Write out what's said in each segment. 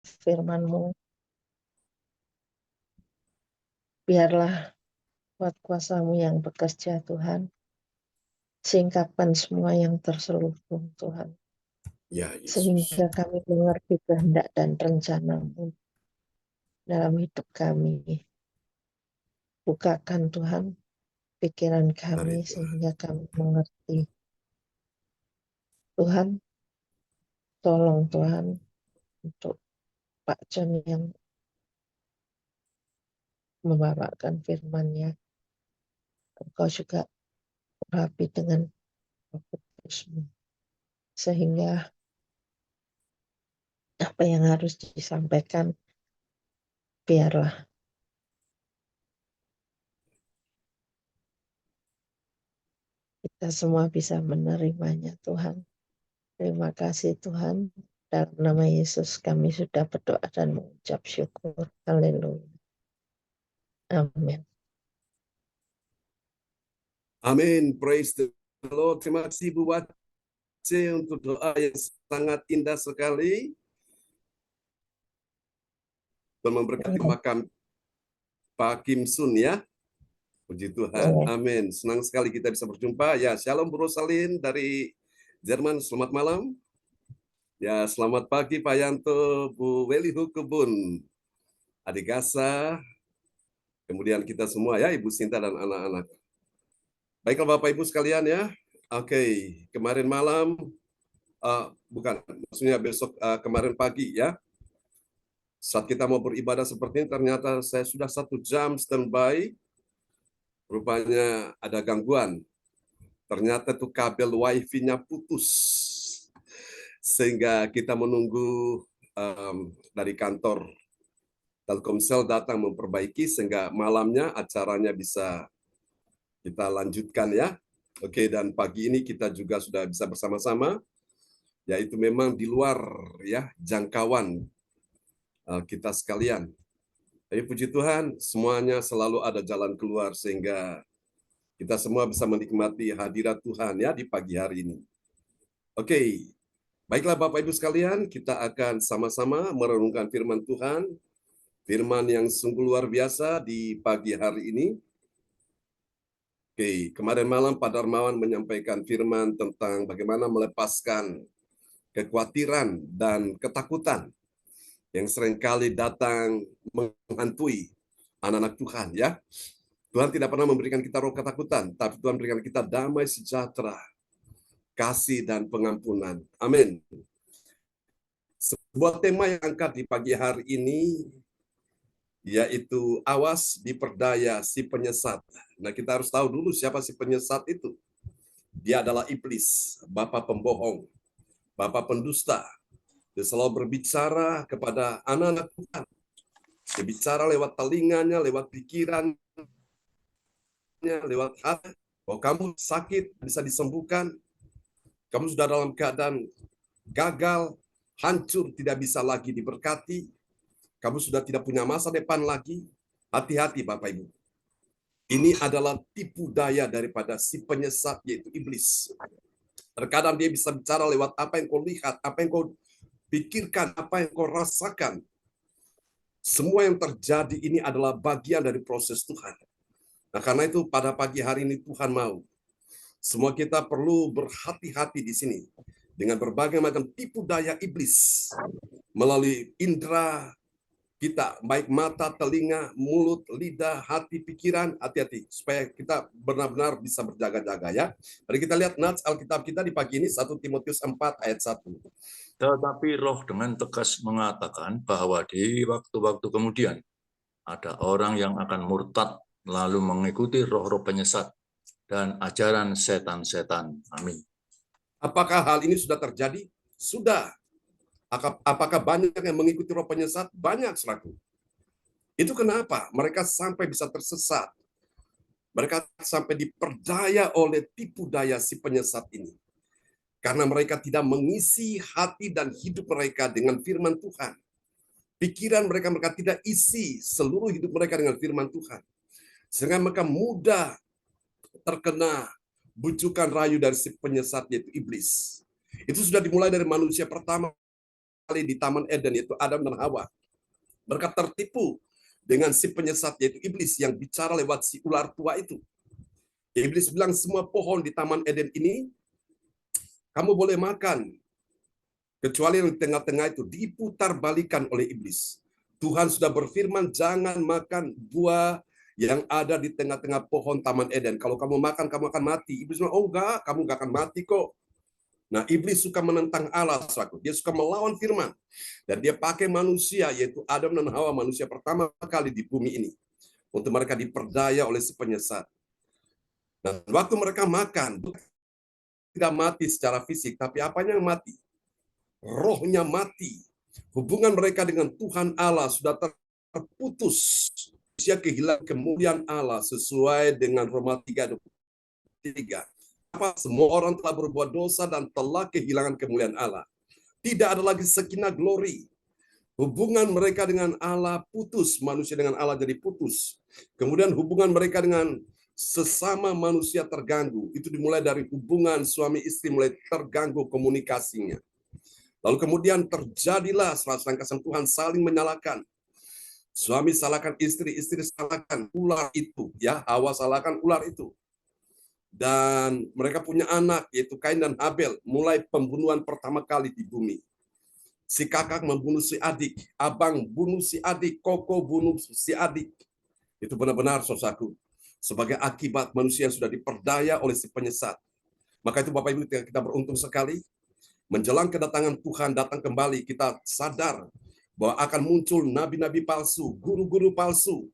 firman-Mu. Biarlah kuat kuasa-Mu yang bekerja, Tuhan. Singkapkan semua yang terselubung, Tuhan. Ya, Yesus. Sehingga kami mengerti kehendak dan rencana-Mu dalam hidup kami. Bukakan, Tuhan, pikiran kami Mari, Tuhan. sehingga kami mengerti. Tuhan, tolong Tuhan untuk Pak John yang membawakan firman-Nya. Engkau juga rapi dengan Roh-Mu, sehingga apa yang harus disampaikan biarlah kita semua bisa menerimanya, Tuhan. Terima kasih, Tuhan. Dalam nama Yesus kami sudah berdoa dan mengucap syukur. Haleluya. Amin. Amin. Praise the Lord. Terima kasih Bu Wace untuk doa yang sangat indah sekali. Dan memberkati makam Pak Kim Sun ya. Puji Tuhan. Amin. Senang sekali kita bisa berjumpa. Ya, Shalom Bu Rosalin dari Jerman. Selamat malam. Ya, selamat pagi Pak Yanto, Bu Weli Hukubun, Adik Gasa, kemudian kita semua ya, Ibu Sinta dan anak-anak. Baiklah Bapak Ibu sekalian ya. Oke, kemarin malam, bukan, maksudnya besok kemarin pagi ya. Saat kita mau beribadah seperti ini, ternyata saya sudah 1 jam standby. Rupanya ada gangguan. Ternyata tuh kabel wifi-nya putus. Sehingga kita menunggu dari kantor Telkomsel datang memperbaiki sehingga malamnya acaranya bisa kita lanjutkan ya. Oke, dan pagi ini kita juga sudah bisa bersama-sama, yaitu memang di luar ya jangkauan kita sekalian. Tapi puji Tuhan, semuanya selalu ada jalan keluar sehingga kita semua bisa menikmati hadirat Tuhan ya di pagi hari ini. Oke, baiklah Bapak Ibu sekalian, kita akan sama-sama merenungkan firman Tuhan, firman yang sungguh luar biasa di pagi hari ini. Oke, kemarin malam Pak Darmawan menyampaikan firman tentang bagaimana melepaskan kekhawatiran dan ketakutan yang seringkali datang menghantui anak-anak Tuhan ya. Tuhan tidak pernah memberikan kita roh ketakutan, tapi Tuhan berikan kita damai sejahtera, kasih dan pengampunan. Amin. Sebuah tema yang angkat di pagi hari ini yaitu awas diperdaya si penyesat. Nah, kita harus tahu dulu siapa si penyesat itu. Dia adalah iblis, bapa pembohong, bapa pendusta. Dia selalu berbicara kepada anak-anak Tuhan. Dia bicara lewat telinganya, lewat pikirannya, lewat hati. Bahwa kamu sakit, bisa disembuhkan. Kamu sudah dalam keadaan gagal, hancur, tidak bisa lagi diberkati. Kamu sudah tidak punya masa depan lagi. Hati-hati Bapak Ibu. Ini adalah tipu daya daripada si penyesat, yaitu iblis. Terkadang dia bisa bicara lewat apa yang kau lihat, apa yang kau pikirkan, apa yang kau rasakan. Semua yang terjadi ini adalah bagian dari proses Tuhan. Nah, karena itu pada pagi hari ini Tuhan mau semua kita perlu berhati-hati di sini dengan berbagai macam tipu daya iblis melalui indera kita, baik mata, telinga, mulut, lidah, hati, pikiran, hati-hati supaya kita benar-benar bisa berjaga-jaga ya. Mari kita lihat nats Alkitab kita di pagi ini 1 Timotius 4 ayat 1. Tetapi Roh dengan tegas mengatakan bahwa di waktu-waktu kemudian ada orang yang akan murtad lalu mengikuti roh-roh penyesat dan ajaran setan-setan. Amin. Apakah hal ini sudah terjadi? Sudah. Apakah banyak yang mengikuti roh penyesat? Banyak, saudaraku. Itu kenapa mereka sampai bisa tersesat. Mereka sampai diperdaya oleh tipu daya si penyesat ini. Karena mereka tidak mengisi hati dan hidup mereka dengan firman Tuhan. Pikiran mereka tidak isi seluruh hidup mereka dengan firman Tuhan. Sehingga mereka mudah terkena bujukan rayu dari si penyesat, yaitu iblis. Itu sudah dimulai dari manusia pertama kali di Taman Eden, yaitu Adam dan Hawa. Mereka tertipu dengan si penyesat, yaitu iblis, yang bicara lewat si ular tua itu. Iblis bilang semua pohon di Taman Eden ini kamu boleh makan, kecuali yang di tengah-tengah itu diputar balikan oleh iblis. Tuhan sudah berfirman, jangan makan buah yang ada di tengah-tengah pohon Taman Eden. Kalau kamu makan, kamu akan mati. Iblis bilang, oh enggak, kamu enggak akan mati kok. Nah, iblis suka menentang Allah, saudaraku. Dia suka melawan firman. Dan dia pakai manusia, yaitu Adam dan Hawa, manusia pertama kali di bumi ini. Untuk mereka diperdaya oleh si penyesat. Dan waktu mereka makan, tidak mati secara fisik, tapi apanya yang mati? Rohnya mati. Hubungan mereka dengan Tuhan Allah sudah terputus. Manusia kehilangan kemuliaan Allah sesuai dengan Roma 3:23. Semua orang telah berbuat dosa dan telah kehilangan kemuliaan Allah. Tidak ada lagi sakinah glory. Hubungan mereka dengan Allah putus, manusia dengan Allah jadi putus. Kemudian hubungan mereka dengan sesama manusia terganggu. Itu dimulai dari hubungan suami istri mulai terganggu komunikasinya. Lalu kemudian terjadilah serangkaian kesentuhan saling menyalahkan. Suami salahkan istri, istri salahkan ular itu, ya, Hawa salahkan ular itu. Dan mereka punya anak, yaitu Kain dan Habel, mulai pembunuhan pertama kali di bumi. Si kakak membunuh si adik, abang bunuh si adik, koko bunuh si adik. Itu benar-benar, saudaraku, sebagai akibat manusia yang sudah diperdaya oleh si penyesat. Maka itu Bapak Ibu, kita beruntung sekali. Menjelang kedatangan Tuhan datang kembali, kita sadar bahwa akan muncul nabi-nabi palsu, guru-guru palsu,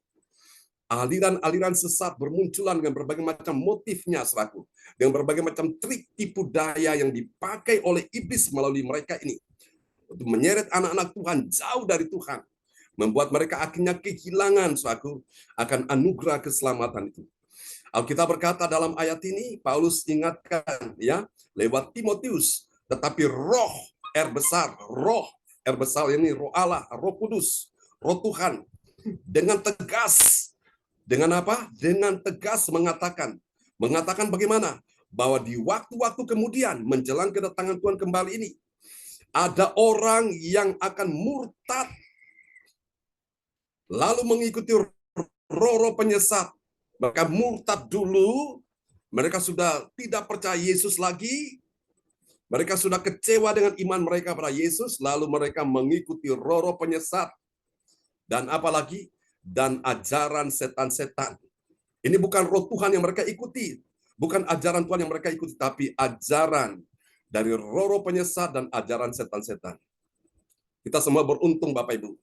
aliran-aliran sesat bermunculan dengan berbagai macam motifnya, saudaraku, dengan berbagai macam trik tipu daya yang dipakai oleh iblis melalui mereka ini untuk menyeret anak-anak Tuhan jauh dari Tuhan, membuat mereka akhirnya kehilangan, saudaraku, akan anugerah keselamatan itu. Alkitab berkata dalam ayat ini, Paulus ingatkan, ya, lewat Timotius, tetapi roh besar ini roh Allah, roh kudus, roh Tuhan, dengan tegas, dengan apa? Dengan tegas mengatakan bagaimana? Bahwa di waktu-waktu kemudian, menjelang kedatangan Tuhan kembali ini, ada orang yang akan murtad, lalu mengikuti roh penyesat. Mereka murtad dulu, mereka sudah tidak percaya Yesus lagi, mereka sudah kecewa dengan iman mereka pada Yesus, lalu mereka mengikuti roh penyesat. Dan apalagi, dan ajaran setan-setan. Ini bukan roh Tuhan yang mereka ikuti, bukan ajaran Tuhan yang mereka ikuti, tapi ajaran dari roh penyesat dan ajaran setan-setan. Kita semua beruntung, Bapak Ibu.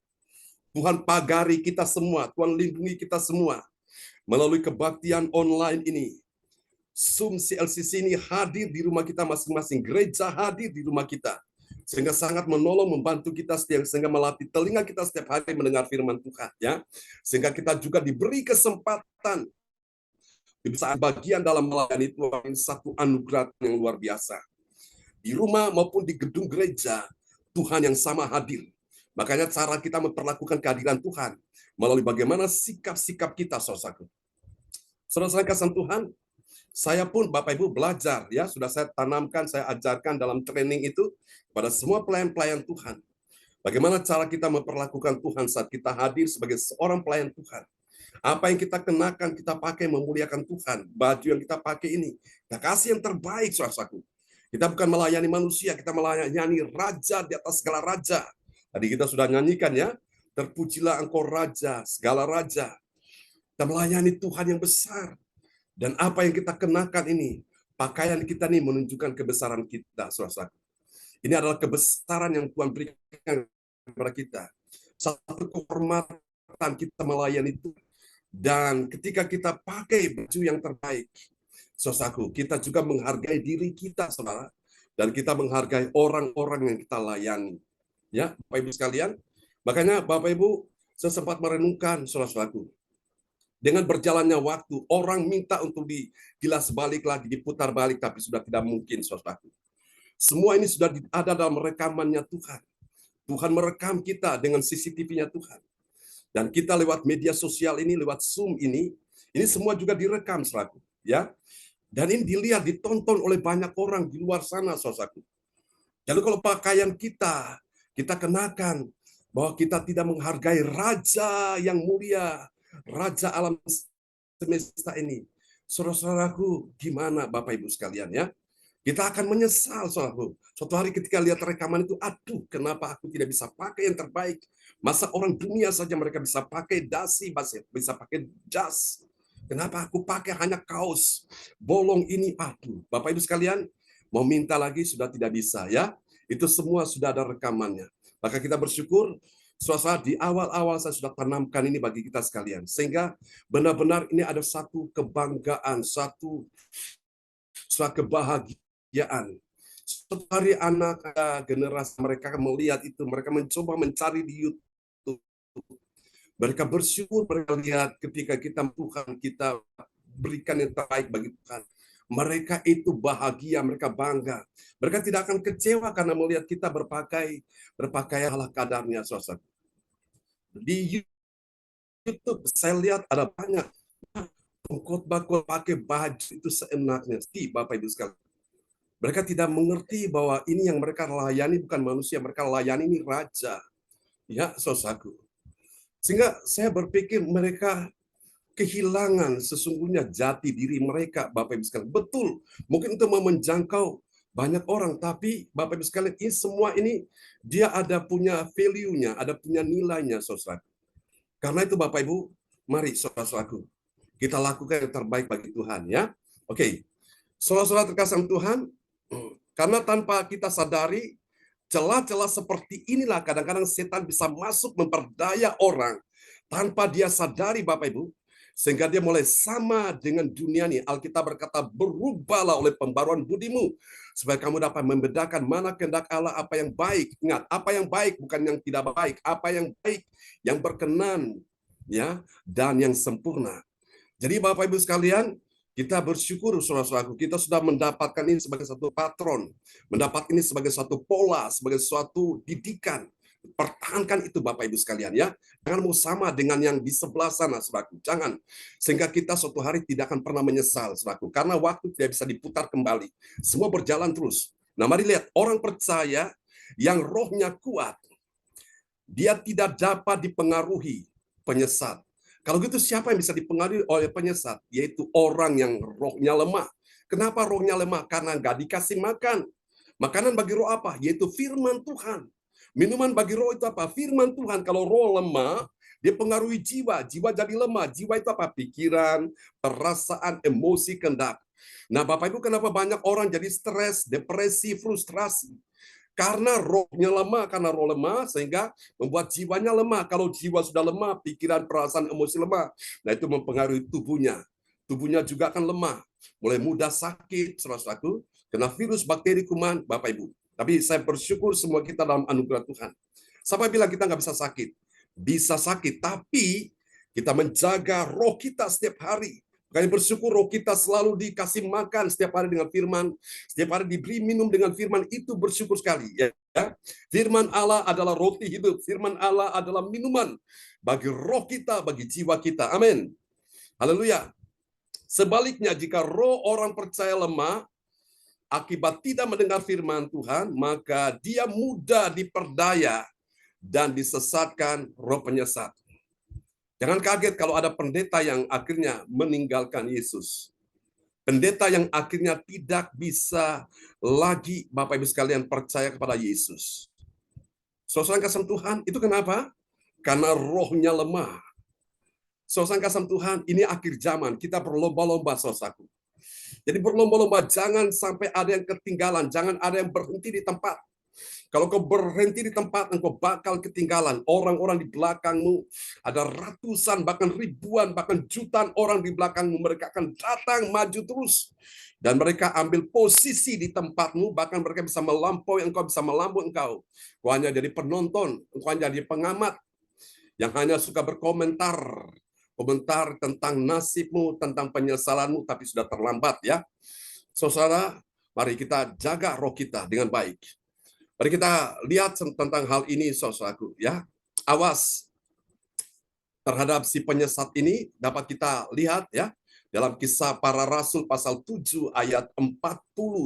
Tuhan pagari kita semua, Tuhan lindungi kita semua melalui kebaktian online ini. Zoom CLCC ini hadir di rumah kita masing-masing, gereja hadir di rumah kita, sehingga sangat menolong, membantu kita sehingga melatih telinga kita setiap hari mendengar firman Tuhan, ya. Sehingga kita juga diberi kesempatan bisa bagian dalam melayani Tuhan, satu anugerah yang luar biasa. Di rumah maupun di gedung gereja, Tuhan yang sama hadir. Makanya cara kita memperlakukan kehadiran Tuhan melalui bagaimana sikap-sikap kita, saudaraku. Saudara-saudara kasih Tuhan, saya pun Bapak Ibu belajar, ya, sudah saya tanamkan, saya ajarkan dalam training itu pada semua pelayan-pelayan Tuhan. Bagaimana cara kita memperlakukan Tuhan saat kita hadir sebagai seorang pelayan Tuhan. Apa yang kita kenakan, kita pakai memuliakan Tuhan. Baju yang kita pakai ini, kita kasih yang terbaik, saudaraku. Kita bukan melayani manusia, kita melayani Raja di atas segala raja. Tadi kita sudah nyanyikan, ya, terpujilah engkau Raja, segala raja. Kita melayani Tuhan yang besar. Dan apa yang kita kenakan ini, pakaian kita ini menunjukkan kebesaran kita, saudara. Ini adalah kebesaran yang Tuhan berikan kepada kita. Satu kehormatan kita melayani itu. Dan ketika kita pakai baju yang terbaik, saudaraku, kita juga menghargai diri kita, saudara. Dan kita menghargai orang-orang yang kita layani. Ya, Bapak Ibu sekalian. Makanya Bapak Ibu, saya sempat merenungkan, saudara-saudaraku. Dengan berjalannya waktu, orang minta untuk digilas balik lagi, diputar balik, tapi sudah tidak mungkin, saudaraku. Semua ini sudah ada dalam rekamannya Tuhan. Tuhan merekam kita dengan CCTV-nya Tuhan. Dan kita lewat media sosial ini, lewat Zoom ini semua juga direkam, saudaraku. Ya. Dan ini dilihat, ditonton oleh banyak orang di luar sana, saudaraku. Lalu kalau pakaian kita kita kenakan bahwa kita tidak menghargai Raja yang mulia, Raja alam semesta ini. Saudara-saudaraku, gimana Bapak Ibu sekalian ya? Kita akan menyesal, saudaraku. Suatu hari ketika lihat rekaman itu, aduh, kenapa aku tidak bisa pakai yang terbaik? Masa orang dunia saja mereka bisa pakai dasi, bisa pakai jas. Kenapa aku pakai hanya kaos bolong ini? Aduh, Bapak Ibu sekalian, mau minta lagi sudah tidak bisa ya. Itu semua sudah ada rekamannya. Maka kita bersyukur, suasana di awal-awal saya sudah tanamkan ini bagi kita sekalian. Sehingga benar-benar ini ada satu kebanggaan, satu kebahagiaan. Suatu hari anak generasi mereka melihat itu, mereka mencoba mencari di YouTube. Mereka bersyukur, mereka lihat ketika Tuhan kita berikan yang terbaik bagi Tuhan. Mereka itu bahagia, mereka bangga. Mereka tidak akan kecewa karena melihat kita berpakaian ala kadarnya, saudara. Di YouTube saya lihat ada banyak pengkhotbah pakai baju itu seenaknya. Bapak Ibu sekalian. Mereka tidak mengerti bahwa ini yang mereka layani bukan manusia, mereka layani ini raja. Ya, saudaraku. Sehingga saya berpikir mereka kehilangan sesungguhnya jati diri mereka, Bapak Ibu sekalian. Betul, mungkin untuk menjangkau banyak orang, tapi Bapak Ibu sekalian, ini semua ini dia ada punya value-nya, ada punya nilainya, saudara. Karena itu Bapak Ibu, mari saudara-saudaraku, kita lakukan yang terbaik bagi Tuhan ya. Oke. Saudara-saudara terkasih Tuhan, karena tanpa kita sadari, celah-celah seperti inilah kadang-kadang setan bisa masuk memperdaya orang tanpa dia sadari Bapak Ibu. Sehingga dia mulai sama dengan dunia ini. Alkitab berkata, berubahlah oleh pembaruan budimu. Supaya kamu dapat membedakan mana kehendak Allah, apa yang baik. Ingat, apa yang baik bukan yang tidak baik. Apa yang baik, yang berkenan, ya, dan yang sempurna. Jadi Bapak Ibu sekalian, kita bersyukur saudara-saudaraku, kita sudah mendapatkan ini sebagai satu patron. Mendapat ini sebagai satu pola, sebagai suatu didikan. Pertahankan itu Bapak Ibu sekalian ya. Jangan mau sama dengan yang di sebelah sana, saudaraku. Jangan. Sehingga kita suatu hari tidak akan pernah menyesal, saudaraku. Karena waktu tidak bisa diputar kembali. Semua berjalan terus. Nah, mari lihat. Orang percaya yang rohnya kuat, dia tidak dapat dipengaruhi penyesat. Kalau gitu siapa yang bisa dipengaruhi oleh penyesat? Yaitu orang yang rohnya lemah. Kenapa rohnya lemah? Karena nggak dikasih makan. Makanan bagi roh apa? Yaitu firman Tuhan. Minuman bagi roh itu apa? Firman Tuhan. Kalau roh lemah, dia pengaruhi jiwa. Jiwa jadi lemah. Jiwa itu apa? Pikiran, perasaan, emosi, kehendak. Nah, Bapak Ibu, kenapa banyak orang jadi stres, depresi, frustrasi? Karena rohnya lemah, karena roh lemah, sehingga membuat jiwanya lemah. Kalau jiwa sudah lemah, pikiran, perasaan, emosi lemah. Nah, itu mempengaruhi tubuhnya. Tubuhnya juga akan lemah. Mulai mudah sakit, saudara-saudaraku, kena virus, bakteri, kuman, Bapak Ibu. Tapi saya bersyukur semua kita dalam anugerah Tuhan. Siapa bilang kita nggak bisa sakit? Bisa sakit, tapi kita menjaga roh kita setiap hari. Kami bersyukur roh kita selalu dikasih makan setiap hari dengan firman, setiap hari diberi minum dengan firman, itu bersyukur sekali. Ya. Firman Allah adalah roti hidup, firman Allah adalah minuman bagi roh kita, bagi jiwa kita. Amin. Haleluya. Sebaliknya, jika roh orang percaya lemah, akibat tidak mendengar firman Tuhan, maka dia mudah diperdaya dan disesatkan roh penyesat. Jangan kaget kalau ada pendeta yang akhirnya meninggalkan Yesus. Pendeta yang akhirnya tidak bisa lagi, Bapak Ibu sekalian, percaya kepada Yesus. Saudara kasih Tuhan, itu kenapa? Karena rohnya lemah. Saudara kasih Tuhan, ini akhir zaman. Kita berlomba-lomba, saudaraku. Jadi berlomba-lomba, jangan sampai ada yang ketinggalan, jangan ada yang berhenti di tempat. Kalau kau berhenti di tempat, engkau bakal ketinggalan. Orang-orang di belakangmu, ada ratusan, bahkan ribuan, bahkan jutaan orang di belakangmu. Mereka akan datang, maju terus. Dan mereka ambil posisi di tempatmu, bahkan mereka bisa melampaui engkau, bisa melampaui engkau. Kau hanya jadi penonton, engkau hanya jadi pengamat, yang hanya suka berkomentar. Komentar tentang nasibmu, tentang penyesalanmu, tapi sudah terlambat ya. Saudara, mari kita jaga roh kita dengan baik. Mari kita lihat tentang hal ini, saudaraku ya. Awas terhadap si penyesat ini dapat kita lihat ya dalam Kisah Para Rasul pasal 7 ayat 40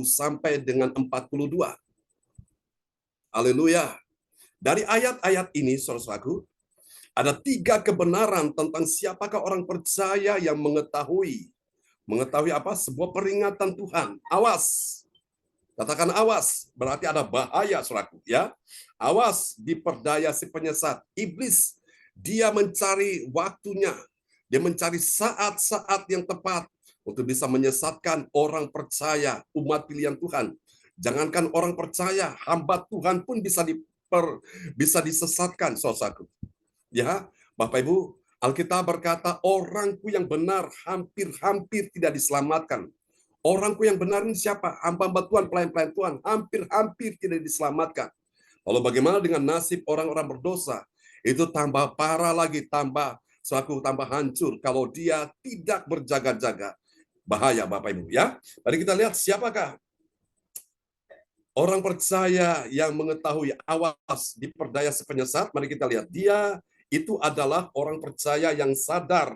sampai dengan 42. Haleluya. Dari ayat-ayat ini, saudaraku, ada 3 kebenaran tentang siapakah orang percaya yang mengetahui. Mengetahui apa? Sebuah peringatan Tuhan. Awas. Katakan awas, berarti ada bahaya, saudaraku. Ya, awas diperdaya si penyesat. Iblis, dia mencari waktunya. Dia mencari saat-saat yang tepat untuk bisa menyesatkan orang percaya, umat pilihan Tuhan. Jangankan orang percaya, hamba Tuhan pun bisa disesatkan, saudaraku. Ya, Bapak Ibu, Alkitab berkata, orangku yang benar hampir-hampir tidak diselamatkan. Orangku yang benar ini siapa? Hamba-hamba Tuhan, pelayan-pelayan Tuhan, hampir-hampir tidak diselamatkan. Lalu bagaimana dengan nasib orang-orang berdosa? Itu tambah parah lagi, tambah hancur kalau dia tidak berjaga-jaga. Bahaya Bapak Ibu ya. Mari kita lihat siapakah orang percaya yang mengetahui awas diperdaya si penyesat. Mari kita lihat, dia itu adalah orang percaya yang sadar.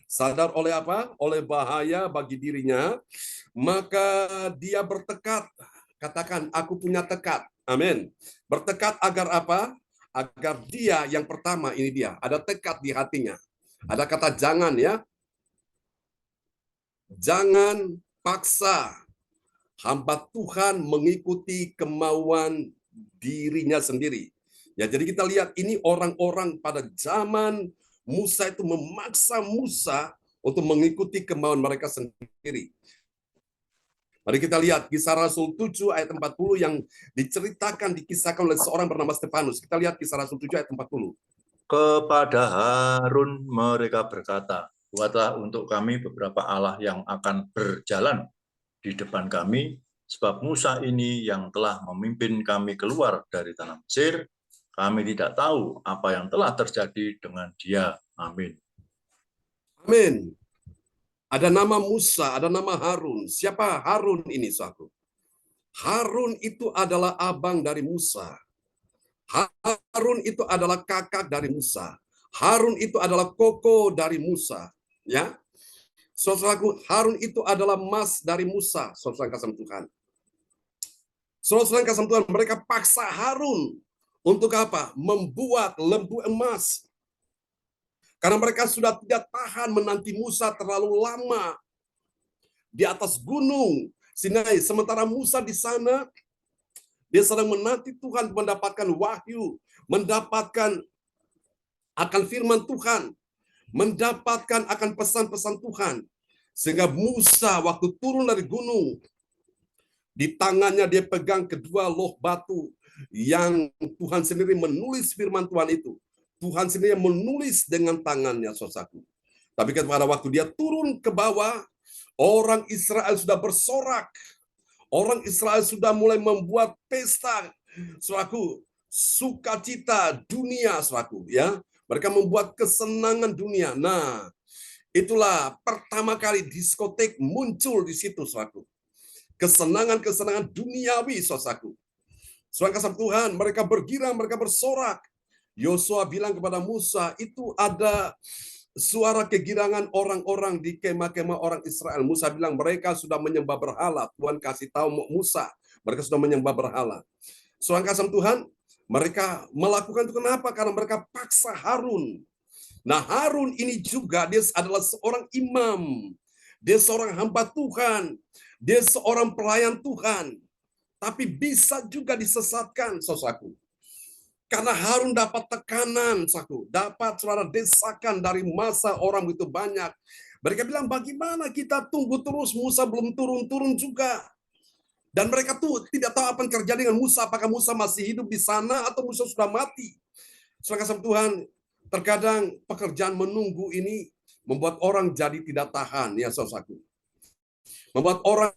Sadar oleh apa? Oleh bahaya bagi dirinya, maka dia bertekad. Katakan, aku punya tekad. Amin. Bertekad agar apa? Agar dia yang pertama, ini dia, ada tekad di hatinya. Ada kata jangan ya. Jangan paksa hamba Tuhan mengikuti kemauan dirinya sendiri. Ya, jadi kita lihat ini orang-orang pada zaman Musa itu memaksa Musa untuk mengikuti kemauan mereka sendiri. Mari kita lihat Kisah Rasul 7 ayat 40 yang dikisahkan oleh seorang bernama Stefanus. Kita lihat Kisah Rasul 7 ayat 40. Kepada Harun mereka berkata, buatlah untuk kami beberapa Allah yang akan berjalan di depan kami, sebab Musa ini yang telah memimpin kami keluar dari tanah Mesir, kami tidak tahu apa yang telah terjadi dengan dia. Amin. Amin. Ada nama Musa, ada nama Harun. Siapa Harun ini, saudaraku? Harun itu adalah abang dari Musa. Harun itu adalah kakak dari Musa. Harun itu adalah koko dari Musa. Ya, saudaraku, Harun itu adalah mas dari Musa. Saudara kasih Tuhan. Saudara kasih Tuhan, mereka paksa Harun untuk apa? Membuat lembu emas. Karena mereka sudah tidak tahan menanti Musa terlalu lama di atas gunung Sinai. Sementara Musa di sana, dia sedang menanti Tuhan mendapatkan wahyu, mendapatkan akan firman Tuhan, mendapatkan akan pesan-pesan Tuhan. Sehingga Musa waktu turun dari gunung, di tangannya dia pegang kedua loh batu yang Tuhan sendiri menulis firman Tuhan itu. Tuhan sendiri menulis dengan tangannya, saudaraku. Tapi pada waktu dia turun ke bawah, orang Israel sudah bersorak. Orang Israel sudah mulai membuat pesta, saudaraku, sukacita dunia, saudaraku, ya. Mereka membuat kesenangan dunia. Nah, itulah pertama kali diskotik muncul di situ, saudaraku. Kesenangan-kesenangan duniawi, saudaraku. Saudara kasih Tuhan, mereka bergirang, mereka bersorak. Yosua bilang kepada Musa, itu ada suara kegirangan orang-orang di kemah-kemah orang Israel. Musa bilang mereka sudah menyembah berhala. Tuhan kasih tahu Musa, mereka sudah menyembah berhala. Saudara kasih Tuhan, mereka melakukan itu kenapa? Karena mereka paksa Harun. Nah, Harun ini juga dia adalah seorang imam. Dia seorang hamba Tuhan. Dia seorang pelayan Tuhan. Tapi bisa juga disesatkan, saudaraku. Karena Harun dapat tekanan, dapat suara desakan dari masa orang begitu banyak. Mereka bilang, bagaimana kita tunggu terus, Musa belum turun-turun juga. Dan mereka tuh tidak tahu apa yang terjadi dengan Musa, apakah Musa masih hidup di sana atau Musa sudah mati. Saudara kasih Tuhan, terkadang pekerjaan menunggu ini membuat orang jadi tidak tahan, ya saudaraku. Membuat orang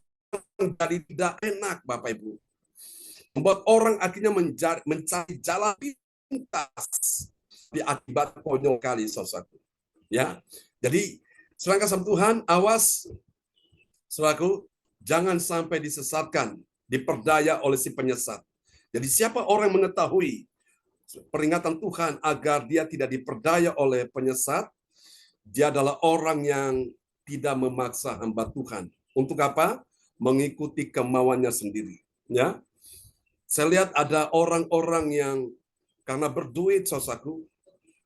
jadi tidak enak, Bapak Ibu. Membuat orang akhirnya mencari jalan pintas di akibat konyol kali, saudaraku. Ya, jadi saudara kasih Tuhan, awas, saudaraku, jangan sampai disesatkan, diperdaya oleh si penyesat. Jadi siapa orang yang mengetahui peringatan Tuhan agar dia tidak diperdaya oleh penyesat, dia adalah orang yang tidak memaksa hamba Tuhan. Untuk apa? Mengikuti kemauannya sendiri. Ya. Saya lihat ada orang-orang yang karena berduit, saudaraku,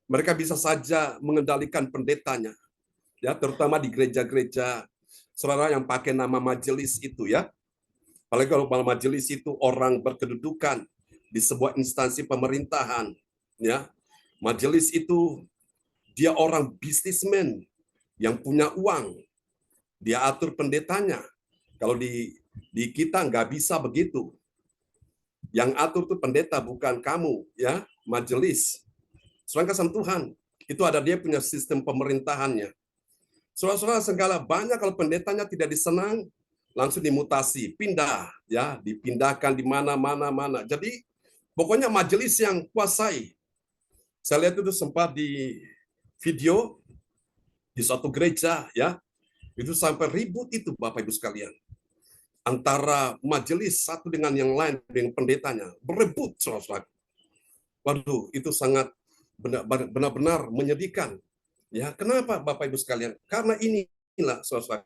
mereka bisa saja mengendalikan pendetanya. Ya, terutama di gereja-gereja saudara yang pakai nama majelis itu ya. Apalagi kalau majelis itu orang berkedudukan di sebuah instansi pemerintahan, ya. Majelis itu dia orang bisnismen yang punya uang. Dia atur pendetanya. Kalau di kita nggak bisa begitu. Yang atur itu pendeta, bukan kamu, ya, majelis. Saudara kasih Tuhan, itu ada dia punya sistem pemerintahannya. Saudara-saudara, segala banyak kalau pendetanya tidak disenang, langsung dimutasi, pindah, ya, dipindahkan di mana. Jadi pokoknya majelis yang kuasai. Saya lihat itu sempat di video di suatu gereja, ya, itu sampai ribut itu Bapak Ibu sekalian. Antara majelis satu dengan yang lain, dengan pendetanya, berebut, saudara-saudara. Waduh, itu sangat benar-benar menyedihkan. Ya, kenapa Bapak Ibu sekalian? Karena inilah saudara.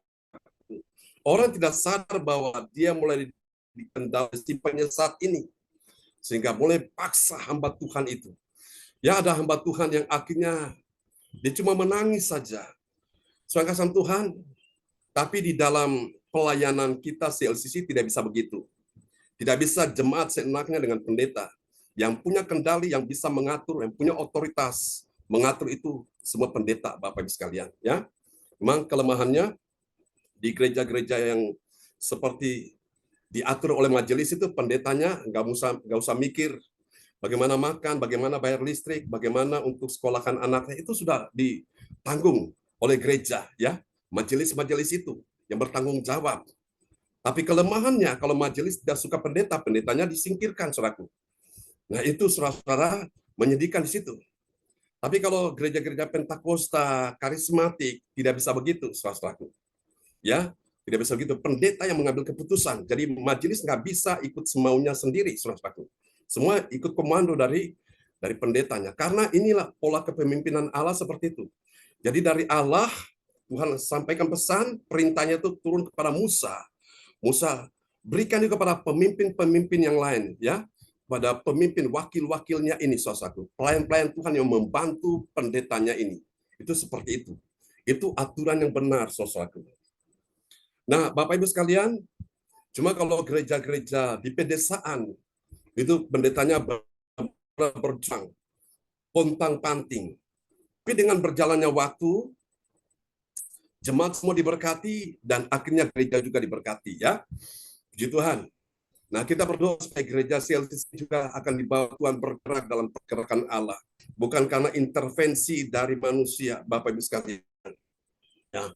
Orang tidak sadar bahwa dia mulai dikendali si penyesat ini. Sehingga mulai paksa hamba Tuhan itu. Ya, ada hamba Tuhan yang akhirnya dia cuma menangis saja. Saudara kasih Tuhan, tapi di dalam pelayanan kita CLCC tidak bisa begitu. Tidak bisa jemaat seenaknya dengan pendeta. Yang punya kendali, yang bisa mengatur, yang punya otoritas mengatur itu semua pendeta, Bapak Ibu sekalian. Ya, memang kelemahannya di gereja-gereja yang seperti diatur oleh majelis itu pendetanya nggak usah mikir bagaimana makan, bagaimana bayar listrik, bagaimana untuk sekolahkan anaknya, itu sudah ditanggung oleh gereja, ya, majelis-majelis itu yang bertanggung jawab. Tapi kelemahannya kalau majelis tidak suka pendeta, pendetanya disingkirkan, saudaraku. Nah, itu saudara-saudara menyedihkan di situ. Tapi kalau gereja-gereja Pentakosta, karismatik, tidak bisa begitu, saudara-saudaraku. Ya, tidak bisa begitu. Pendeta yang mengambil keputusan. Jadi majelis nggak bisa ikut semaunya sendiri, saudara-saudaraku. Semua ikut komando dari pendetanya. Karena inilah pola kepemimpinan Allah seperti itu. Jadi dari Allah, Tuhan sampaikan pesan, perintahnya itu turun kepada Musa. Musa berikan juga kepada pemimpin-pemimpin yang lain, ya. Pada pemimpin wakil-wakilnya ini, saudaraku, pelayan-pelayan Tuhan yang membantu pendetanya ini. Itu seperti itu. Itu aturan yang benar, saudaraku. Nah, Bapak Ibu sekalian, cuma kalau gereja-gereja di pedesaan, itu pendetanya berjuang, pontang-panting. Tapi dengan berjalannya waktu, jemaat semua diberkati, dan akhirnya gereja juga diberkati, ya. Puji Tuhan. Nah, kita berdoa supaya gereja CLCC juga akan dibawa Tuhan bergerak dalam pergerakan Allah. Bukan karena intervensi dari manusia, Bapak Ibu sekalian. Ya.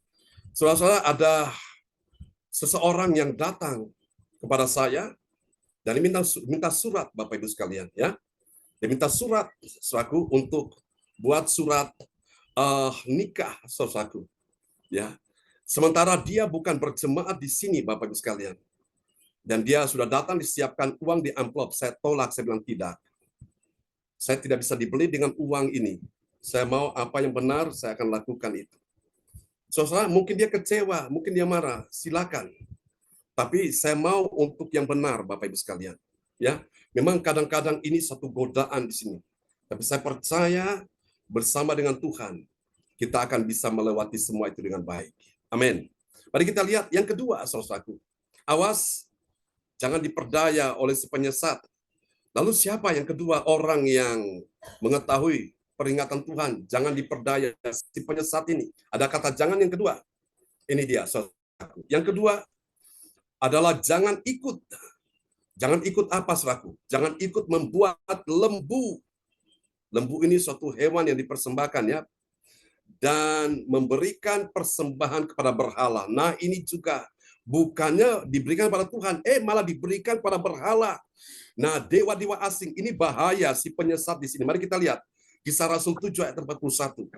Saudara-saudara, ada seseorang yang datang kepada saya dan minta surat, Bapak Ibu sekalian. Ya. Dia minta surat, saudaraku, untuk buat surat nikah, saudaraku. Ya. Sementara dia bukan berjemaat di sini, Bapak Ibu sekalian. Dan dia sudah datang disiapkan uang di amplop. Saya tolak, saya bilang tidak. Saya tidak bisa dibeli dengan uang ini. Saya mau apa yang benar, saya akan lakukan itu. Saudara, mungkin dia kecewa, mungkin dia marah, silakan. Tapi saya mau untuk yang benar, Bapak Ibu sekalian. Ya, memang kadang-kadang ini satu godaan di sini. Tapi saya percaya bersama dengan Tuhan, kita akan bisa melewati semua itu dengan baik. Amin. Mari kita lihat yang kedua, saudaraku. Awas, jangan diperdaya oleh si penyesat. Lalu siapa yang kedua orang yang mengetahui peringatan Tuhan? Jangan diperdaya si penyesat ini. Ada kata jangan yang kedua. Ini dia, saudaraku. Yang kedua adalah jangan ikut. Jangan ikut apa, saudaraku? Jangan ikut membuat lembu. Lembu ini suatu hewan yang dipersembahkan, ya. Dan memberikan persembahan kepada berhala. Nah, ini juga bukannya diberikan pada Tuhan, malah diberikan pada berhala. Nah, dewa-dewa asing ini bahaya si penyesat di sini. Mari kita lihat Kisah Rasul 7 ayat 41.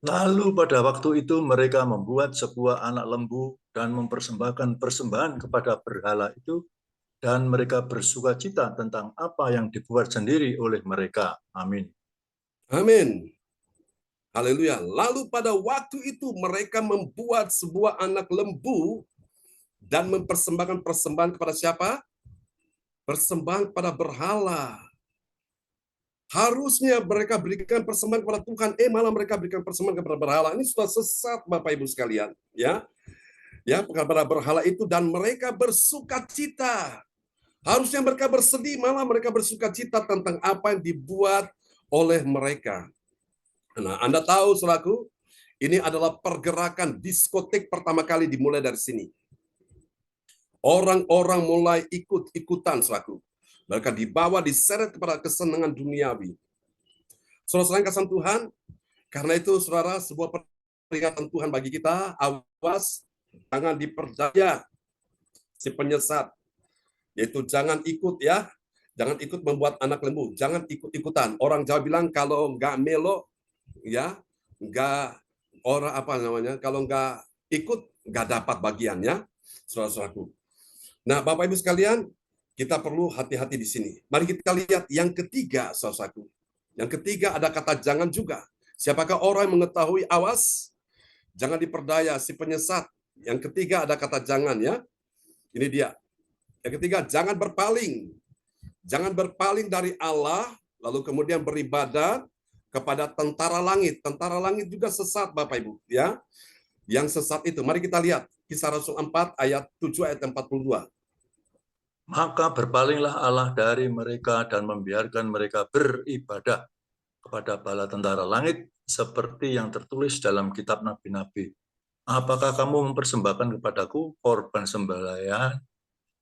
Lalu pada waktu itu mereka membuat sebuah anak lembu dan mempersembahkan persembahan kepada berhala itu, dan mereka bersukacita tentang apa yang dibuat sendiri oleh mereka. Amin. Amin. Haleluya. Lalu pada waktu itu mereka membuat sebuah anak lembu dan mempersembahkan persembahan kepada siapa? Persembahan kepada berhala. Harusnya mereka berikan persembahan kepada Tuhan, malah mereka berikan persembahan kepada berhala. Ini sudah sesat, Bapak Ibu sekalian, ya. Ya, kepada berhala itu, dan mereka bersukacita. Harusnya mereka bersedih, malah mereka bersukacita tentang apa yang dibuat oleh mereka. Nah, Anda tahu, saudaraku, ini adalah pergerakan diskotik pertama kali dimulai dari sini. Orang-orang mulai ikut-ikutan, saudaraku. Mereka dibawa, diseret kepada kesenangan duniawi. Saudara kasih Tuhan, karena itu saudara, sebuah peringatan Tuhan bagi kita, awas, jangan diperdaya si penyesat. Yaitu jangan ikut, ya. Jangan ikut membuat anak lembu. Jangan ikut-ikutan. Orang Jawa bilang kalau nggak melo, ya, nggak orang apa namanya, kalau nggak ikut, nggak dapat bagiannya, saudara-saudaraku. Nah, Bapak Ibu sekalian, kita perlu hati-hati di sini. Mari kita lihat yang ketiga, saudaraku. Yang ketiga ada kata jangan juga. Siapakah orang yang mengetahui, awas, jangan diperdaya si penyesat. Yang ketiga ada kata jangan, ya. Ini dia. Yang ketiga, jangan berpaling. Jangan berpaling dari Allah, lalu kemudian beribadat kepada tentara langit. Tentara langit juga sesat, Bapak Ibu, ya. Yang sesat itu, mari kita lihat Kisah Rasul 4 ayat 7 ayat 42. Maka berpalinglah Allah dari mereka dan membiarkan mereka beribadah kepada bala tentara langit seperti yang tertulis dalam kitab nabi-nabi. Apakah kamu mempersembahkan kepadaku korban sembelihan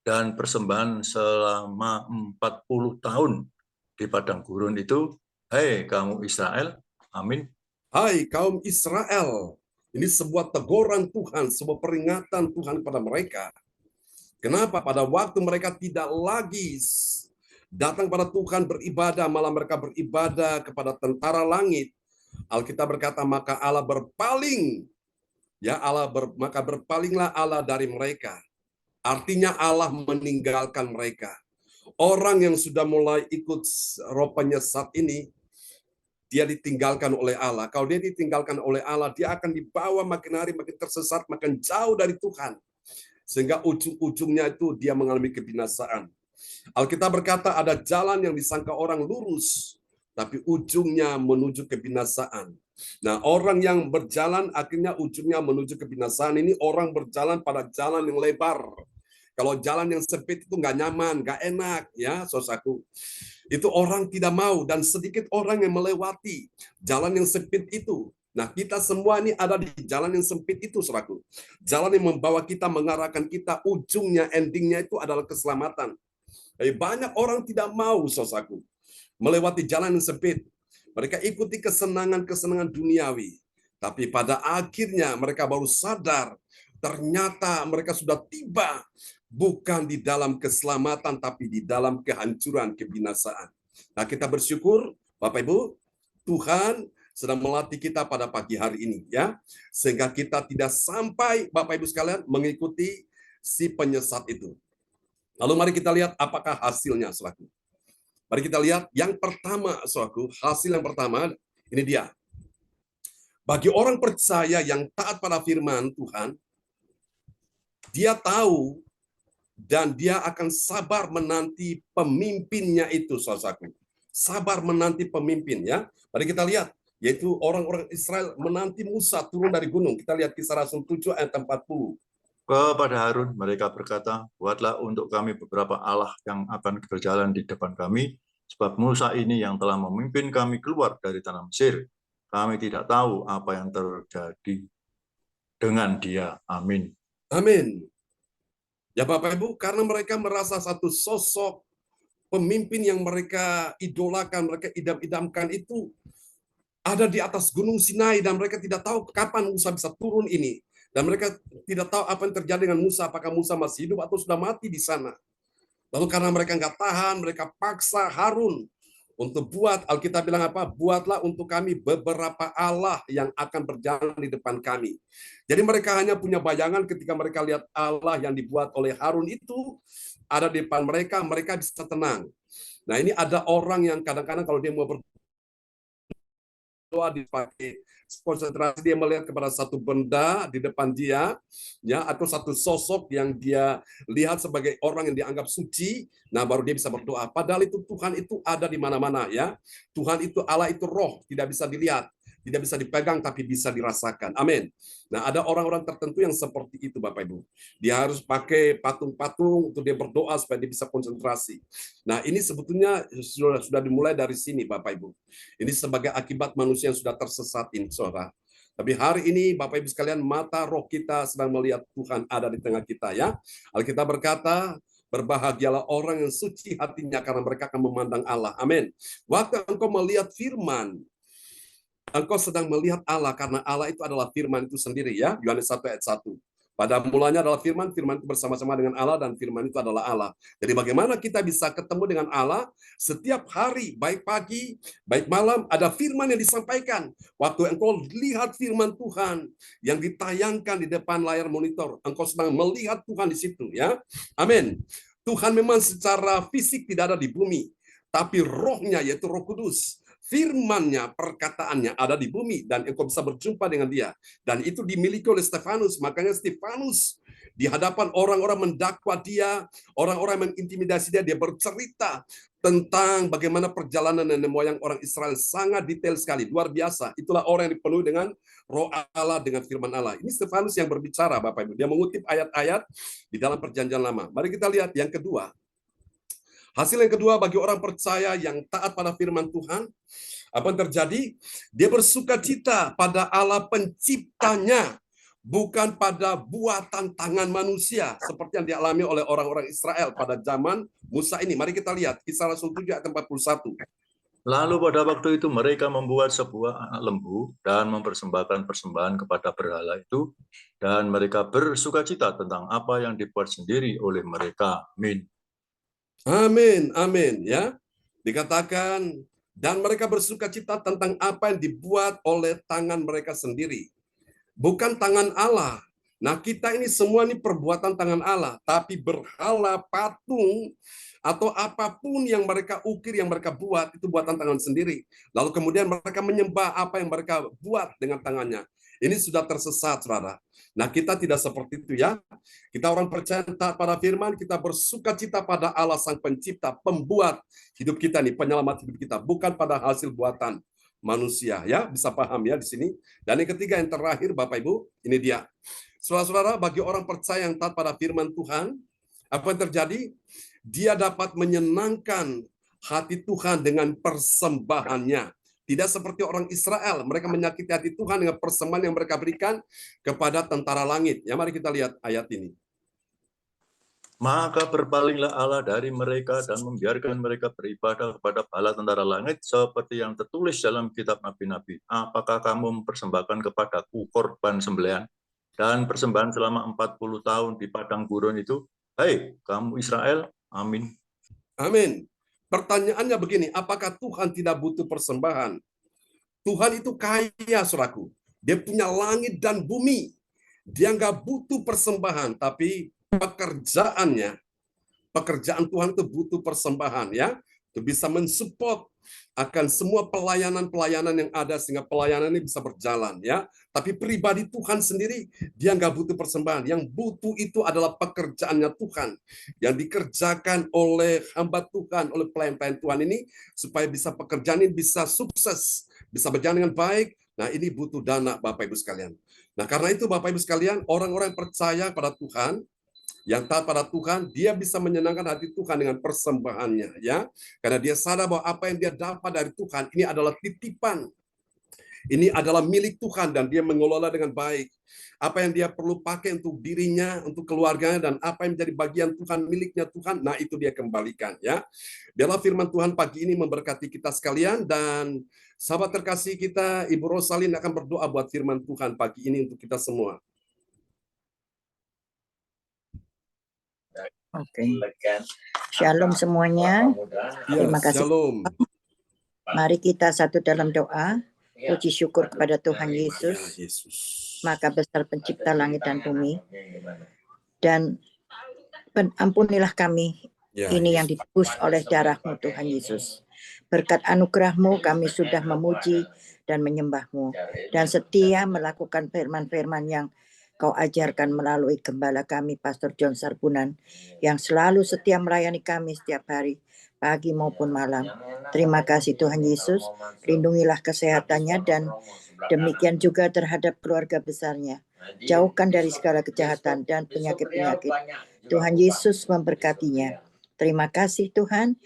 dan persembahan selama 40 tahun di padang gurun itu? Hei kamu Israel, amin. Hai kaum Israel, ini sebuah teguran Tuhan, sebuah peringatan Tuhan kepada mereka. Kenapa? Pada waktu mereka tidak lagi datang pada Tuhan beribadah, malah mereka beribadah kepada tentara langit. Alkitab berkata, maka Allah berpaling. Ya, maka berpalinglah Allah dari mereka. Artinya Allah meninggalkan mereka. Orang yang sudah mulai ikut roh penyesat ini, dia ditinggalkan oleh Allah. Kalau dia ditinggalkan oleh Allah, dia akan dibawa makin hari makin tersesat, makin jauh dari Tuhan. Sehingga ujung-ujungnya itu dia mengalami kebinasaan. Alkitab berkata ada jalan yang disangka orang lurus, tapi ujungnya menuju kebinasaan. Nah, orang yang berjalan akhirnya ujungnya menuju kebinasaan. Ini orang berjalan pada jalan yang lebar. Kalau jalan yang sempit itu nggak nyaman, nggak enak, ya, saudaraku. Itu orang tidak mau, dan sedikit orang yang melewati jalan yang sempit itu. Nah, kita semua ini ada di jalan yang sempit itu, saudaraku. Jalan yang membawa kita, mengarahkan kita, ujungnya, endingnya itu adalah keselamatan. Tapi banyak orang tidak mau, saudaraku, melewati jalan yang sempit. Mereka ikuti kesenangan-kesenangan duniawi. Tapi pada akhirnya mereka baru sadar, ternyata mereka sudah tiba bukan di dalam keselamatan, tapi di dalam kehancuran, kebinasaan. Nah, kita bersyukur, Bapak Ibu, Tuhan sedang melatih kita pada pagi hari ini, ya, sehingga kita tidak sampai, Bapak Ibu sekalian, mengikuti si penyesat itu. Lalu mari kita lihat apakah hasilnya, saudaraku. Mari kita lihat yang pertama, saudaraku, hasil yang pertama, ini dia. Bagi orang percaya yang taat pada firman Tuhan, dia tahu dan dia akan sabar menanti pemimpinnya itu, saudaraku. Sabar menanti pemimpin, ya. Mari kita lihat, yaitu orang-orang Israel menanti Musa turun dari gunung. Kita lihat Kisah Rasul 7 ayat 40. Kepada Harun mereka berkata, buatlah untuk kami beberapa Allah yang akan berjalan di depan kami, sebab Musa ini yang telah memimpin kami keluar dari tanah Mesir. Kami tidak tahu apa yang terjadi dengan dia. Amin. Amin. Ya Bapak Ibu, karena mereka merasa satu sosok pemimpin yang mereka idolakan, mereka idam-idamkan itu ada di atas gunung Sinai, dan mereka tidak tahu kapan Musa bisa turun ini. Dan mereka tidak tahu apa yang terjadi dengan Musa, apakah Musa masih hidup atau sudah mati di sana. Lalu karena mereka nggak tahan, mereka paksa Harun untuk buat, Alkitab bilang apa? Buatlah untuk kami beberapa Allah yang akan berjalan di depan kami. Jadi mereka hanya punya bayangan ketika mereka lihat Allah yang dibuat oleh Harun itu ada di depan mereka, mereka bisa tenang. Nah, ini ada orang yang kadang-kadang kalau dia mau berdoa dipakai konsentrasi, dia melihat kepada satu benda di depan dia, ya, atau satu sosok yang dia lihat sebagai orang yang dianggap suci, nah baru dia bisa berdoa. Padahal itu Tuhan itu ada di mana-mana, ya. Tuhan itu, Allah itu roh, tidak bisa dilihat, tidak bisa dipegang, tapi bisa dirasakan. Amin. Nah, ada orang-orang tertentu yang seperti itu, Bapak Ibu. Dia harus pakai patung-patung untuk dia berdoa supaya dia bisa konsentrasi. Nah, ini sebetulnya sudah dimulai dari sini, Bapak Ibu. Ini sebagai akibat manusia yang sudah tersesat ini, saudara. Tapi hari ini, Bapak Ibu sekalian, mata roh kita sedang melihat Tuhan ada di tengah kita, ya. Alkitab berkata, berbahagialah orang yang suci hatinya karena mereka akan memandang Allah. Amin. Waktu engkau melihat firman, engkau sedang melihat Allah karena Allah itu adalah firman itu sendiri, ya. Yohanes 1 ayat 1. Pada mulanya adalah firman, firman itu bersama-sama dengan Allah, dan firman itu adalah Allah. Jadi bagaimana kita bisa ketemu dengan Allah? Setiap hari, baik pagi, baik malam, ada firman yang disampaikan. Waktu engkau lihat firman Tuhan yang ditayangkan di depan layar monitor, engkau sedang melihat Tuhan di situ, ya. Amin. Tuhan memang secara fisik tidak ada di bumi, tapi rohnya, yaitu Roh Kudus, firman-Nya, perkataannya ada di bumi, dan engkau bisa berjumpa dengan dia. Dan itu dimiliki oleh Stefanus. Makanya Stefanus di hadapan orang-orang mendakwa dia, orang-orang mengintimidasi dia, dia bercerita tentang bagaimana perjalanan nenek moyang orang Israel, sangat detail sekali, luar biasa. Itulah orang yang dipenuhi dengan roh Allah, dengan firman Allah. Ini Stefanus yang berbicara, Bapak Ibu. Dia mengutip ayat-ayat di dalam perjanjian lama. Mari kita lihat yang kedua. Hasil yang kedua, bagi orang percaya yang taat pada firman Tuhan, apa yang terjadi? Dia bersuka cita pada Allah penciptanya, bukan pada buatan tangan manusia, seperti yang dialami oleh orang-orang Israel pada zaman Musa ini. Mari kita lihat, Kisah Rasul 7 ayat 41. Lalu pada waktu itu mereka membuat sebuah anak lembu dan mempersembahkan persembahan kepada berhala itu, dan mereka bersuka cita tentang apa yang dibuat sendiri oleh mereka. Amin. Amin, amin, ya. Dikatakan, dan mereka bersuka cita tentang apa yang dibuat oleh tangan mereka sendiri. Bukan tangan Allah. Nah, kita ini semua ini perbuatan tangan Allah, tapi berhala, patung, atau apapun yang mereka ukir, yang mereka buat, itu buatan tangan sendiri. Lalu kemudian mereka menyembah apa yang mereka buat dengan tangannya. Ini sudah tersesat, saudara. Nah, kita tidak seperti itu, ya. Kita orang percaya taat pada firman, kita bersuka cita pada Allah Sang Pencipta, pembuat hidup kita nih, penyelamat hidup kita, bukan pada hasil buatan manusia, ya. Bisa paham ya di sini. Dan yang ketiga, yang terakhir, Bapak Ibu, ini dia. Saudara-saudara, bagi orang percaya yang taat pada firman Tuhan, apa yang terjadi? Dia dapat menyenangkan hati Tuhan dengan persembahannya. Tidak seperti orang Israel, mereka menyakiti hati Tuhan dengan persembahan yang mereka berikan kepada tentara langit. Ya, mari kita lihat ayat ini. Maka berpalinglah Allah dari mereka dan membiarkan mereka beribadah kepada bala tentara langit seperti yang tertulis dalam kitab nabi-nabi. Apakah kamu mempersembahkan kepadaku korban sembelihan dan persembahan selama 40 tahun di padang gurun itu? Hai, kamu Israel, amin. Amin. Pertanyaannya begini, apakah Tuhan tidak butuh persembahan? Tuhan itu kaya, saudaraku. Dia punya langit dan bumi. Dia nggak butuh persembahan, tapi pekerjaan Tuhan itu butuh persembahan, ya. Itu bisa mensupport akan semua pelayanan-pelayanan yang ada sehingga pelayanan ini bisa berjalan, ya. Tapi pribadi Tuhan sendiri dia nggak butuh persembahan. Yang butuh itu adalah pekerjaannya Tuhan yang dikerjakan oleh hamba Tuhan, oleh pelayan-pelayan Tuhan ini supaya bisa pekerjaan ini bisa sukses, bisa berjalan dengan baik. Nah, ini butuh dana, Bapak Ibu sekalian. Nah, karena itu Bapak Ibu sekalian, orang-orang yang percaya pada Tuhan, yang taat pada Tuhan, dia bisa menyenangkan hati Tuhan dengan persembahannya, ya. Karena dia sadar bahwa apa yang dia dapat dari Tuhan ini adalah titipan. Ini adalah milik Tuhan dan dia mengelola dengan baik. Apa yang dia perlu pakai untuk dirinya, untuk keluarganya, dan apa yang menjadi bagian Tuhan, miliknya Tuhan, nah itu dia kembalikan, ya. Biarlah firman Tuhan pagi ini memberkati kita sekalian, dan sahabat terkasih kita, Ibu Rosalin akan berdoa buat firman Tuhan pagi ini untuk kita semua. Oke. Shalom semuanya. Terima kasih. Shalom. Mari kita satu dalam doa. Puji syukur kepada Tuhan Yesus. Maka besar pencipta langit dan bumi. Dan ampunilah kami ini yang ditebus oleh darah-Mu Tuhan Yesus. Berkat anugerah-Mu kami sudah memuji dan menyembah-Mu, dan setia melakukan firman-firman yang Kau ajarkan melalui gembala kami, Pastor John Sarbunan, yang selalu setia melayani kami setiap hari, pagi maupun malam. Terima kasih Tuhan Yesus, lindungilah kesehatannya dan demikian juga terhadap keluarga besarnya. Jauhkan dari segala kejahatan dan penyakit-penyakit. Tuhan Yesus memberkatinya. Terima kasih Tuhan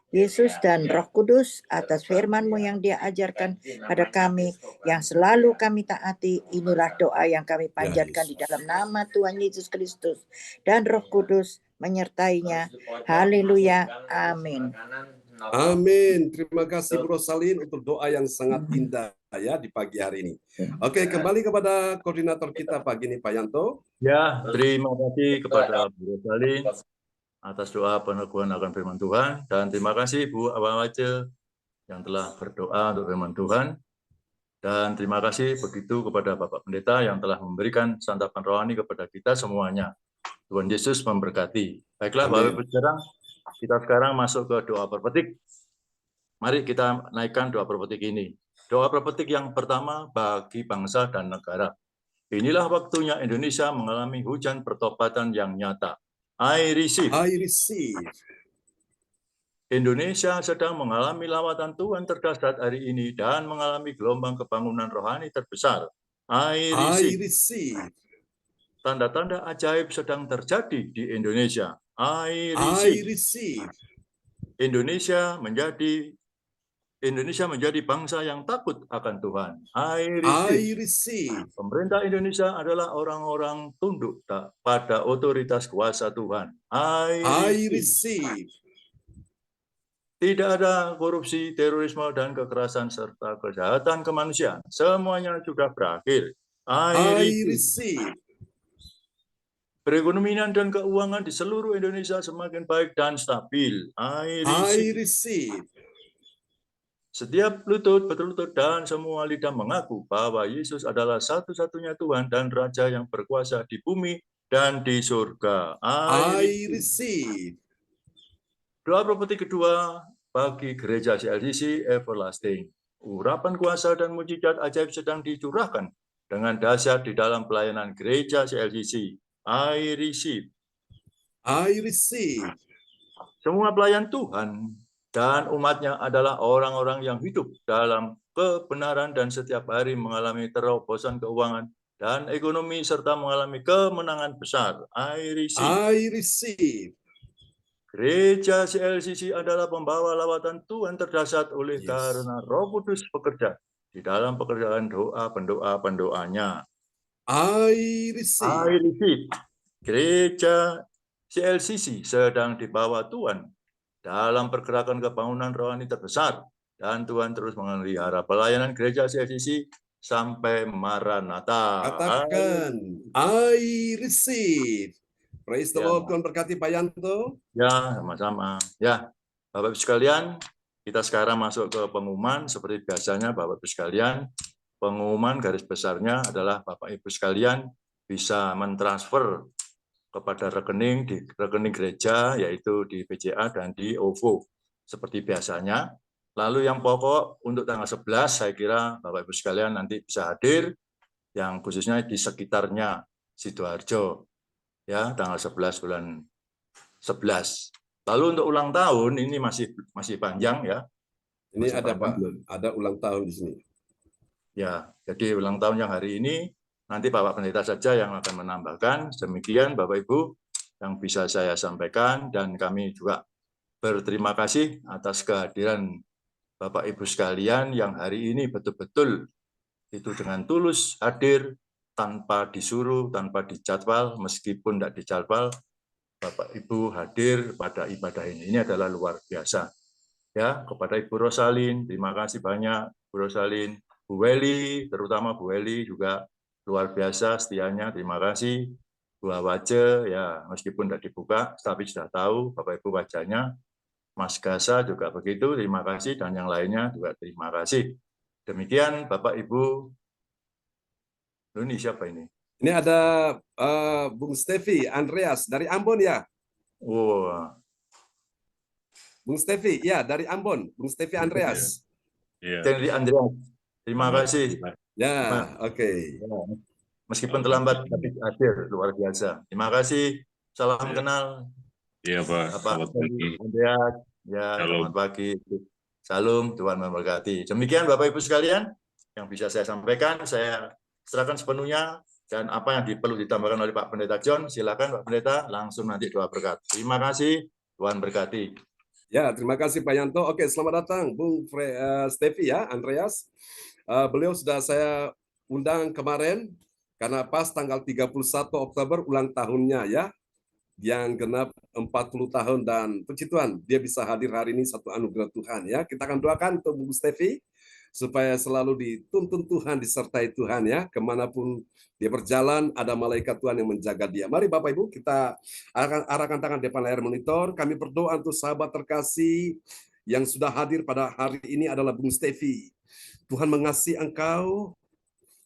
Yesus dan Roh Kudus atas firman-Mu yang Dia ajarkan pada kami, yang selalu kami taati. Inilah doa yang kami panjatkan di dalam nama Tuhan Yesus Kristus, dan Roh Kudus menyertainya. Haleluya. Amin. Amin. Terima kasih Bro Salin untuk doa yang sangat indah ya di pagi hari ini. Oke, kembali kepada koordinator kita pagi ini, Pak Yanto. Ya, terima kasih kepada Bu Rosalin atas doa peneguhan akan firman Tuhan, dan terima kasih Bu Awawace yang telah berdoa untuk firman Tuhan, dan terima kasih begitu kepada Bapak Pendeta yang telah memberikan santapan rohani kepada kita semuanya. Tuhan Yesus memberkati. Baiklah Bapak Ibu sekarang, kita sekarang masuk ke doa perpetik. Mari kita naikkan doa perpetik ini. Doa perpetik yang pertama bagi bangsa dan negara. Inilah waktunya Indonesia mengalami hujan pertobatan yang nyata. I receive. Indonesia sedang mengalami lawatan Tuhan terdahsyat hari ini dan mengalami gelombang kebangunan rohani terbesar. I receive. Tanda-tanda ajaib sedang terjadi di Indonesia. I receive. Indonesia menjadi bangsa yang takut akan Tuhan. I receive. Pemerintah Indonesia adalah orang-orang tunduk pada otoritas kuasa Tuhan. I receive. Tidak ada korupsi, terorisme, dan kekerasan, serta kejahatan kemanusiaan. Semuanya sudah berakhir. I receive. Perekonomian dan keuangan di seluruh Indonesia semakin baik dan stabil. I receive. Setiap lutut berlutut dan semua lidah mengaku bahwa Yesus adalah satu-satunya Tuhan dan Raja yang berkuasa di bumi dan di surga. I receive. Doa propeti kedua bagi gereja CLCC Everlasting. Urapan kuasa dan mujizat ajaib sedang dicurahkan dengan dahsyat di dalam pelayanan gereja CLCC. I receive. Semua pelayan Tuhan dan umatnya adalah orang-orang yang hidup dalam kebenaran dan setiap hari mengalami terobosan keuangan dan ekonomi serta mengalami kemenangan besar. I receive. Gereja CLCC adalah pembawa lawatan Tuhan terdahsyat oleh karena Roh Kudus bekerja di dalam pekerjaan doa pendoa-pendoanya. I receive. Gereja CLCC sedang dibawa Tuhan dalam pergerakan kebangunan rohani terbesar, dan Tuhan terus memelihara pelayanan gereja CLCC sampai Maranatha. Katakan, I receive. Praise the Lord. Tuhan berkati Pak Yanto. Ya, sama-sama. Ya, Bapak Ibu sekalian, kita sekarang masuk ke pengumuman. Seperti biasanya Bapak Ibu sekalian, pengumuman garis besarnya adalah Bapak Ibu sekalian bisa mentransfer kepada rekening di rekening gereja, yaitu di BCA dan di OVO seperti biasanya. Lalu yang pokok untuk tanggal 11 saya kira Bapak Ibu sekalian nanti bisa hadir, yang khususnya di sekitarnya Sidoarjo ya, tanggal 11 bulan 11. Lalu untuk ulang tahun ini masih panjang ya. Ini ada Pak, ada ulang tahun di sini. Ya, jadi ulang tahun yang hari ini nanti Bapak Pendeta saja yang akan menambahkan. Demikian Bapak Ibu yang bisa saya sampaikan, dan kami juga berterima kasih atas kehadiran Bapak Ibu sekalian yang hari ini betul-betul itu dengan tulus hadir tanpa disuruh, tanpa dijadwal, meskipun tidak dijadwal, Bapak Ibu hadir pada ibadah ini. Ini adalah luar biasa. Ya, kepada Ibu Rosalin, terima kasih banyak Bu Rosalin, Bu Weli, terutama Bu Weli juga luar biasa setianya, terima kasih. Bu Awace, ya meskipun tidak dibuka, tapi sudah tahu Bapak Ibu wajahnya. Mas Gasa juga begitu, terima kasih, dan yang lainnya juga terima kasih. Demikian Bapak Ibu. Ini siapa ini? Ini ada Bung Stevi Andreas dari Ambon ya. Wow. Bung Stevi, ya dari Ambon, Bung Stevi Andreas. Henry Andreas. Terima kasih. Ya, oke. Meskipun terlambat tapi hadir, luar biasa. Terima kasih. Salam kenal. Iya, Pak. Selamat pagi. Andreas. Ya, selamat pagi. Salam, Tuhan memberkati. Demikian Bapak Ibu sekalian yang bisa saya sampaikan. Saya serahkan sepenuhnya, dan apa yang perlu ditambahkan oleh Pak Pendeta John, silakan Pak Pendeta langsung nanti doa berkat. Terima kasih, Tuhan berkati. Ya, terima kasih Pak Yanto. Oke, selamat datang Bung Stevi ya, Andreas. Beliau sudah saya undang kemarin karena pas tanggal 31 Oktober ulang tahunnya ya, yang genap 40 tahun, dan puji Tuhan dia bisa hadir hari ini, satu anugerah Tuhan ya. Kita akan doakan untuk Bung Stevi supaya selalu dituntun Tuhan, disertai Tuhan ya, kemanapun dia berjalan ada malaikat Tuhan yang menjaga dia. Mari Bapak Ibu kita arahkan tangan depan layar monitor. Kami berdoa untuk sahabat terkasih yang sudah hadir pada hari ini adalah Bung Stevi. Tuhan mengasihi engkau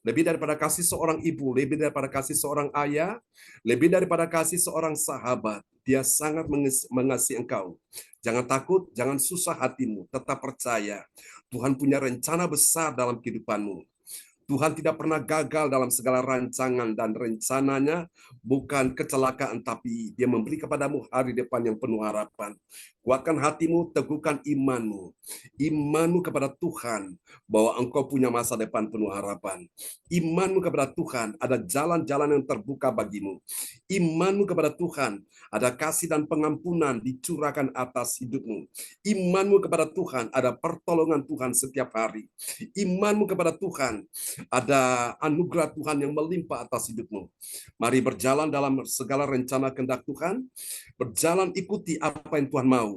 lebih daripada kasih seorang ibu, lebih daripada kasih seorang ayah, lebih daripada kasih seorang sahabat. Dia sangat mengasihi engkau. Jangan takut, jangan susah hatimu, tetap percaya. Tuhan punya rencana besar dalam kehidupanmu. Tuhan tidak pernah gagal dalam segala rancangan, dan rencananya bukan kecelakaan, tapi Dia memberi kepadamu hari depan yang penuh harapan. Kuatkan hatimu, teguhkan imanmu. Imanmu kepada Tuhan, bahwa engkau punya masa depan penuh harapan. Imanmu kepada Tuhan, ada jalan-jalan yang terbuka bagimu. Imanmu kepada Tuhan, ada kasih dan pengampunan dicurahkan atas hidupmu. Imanmu kepada Tuhan, ada pertolongan Tuhan setiap hari. Imanmu kepada Tuhan, ada anugerah Tuhan yang melimpah atas hidupmu. Mari berjalan dalam segala rencana kehendak Tuhan. Berjalan ikuti apa yang Tuhan mau.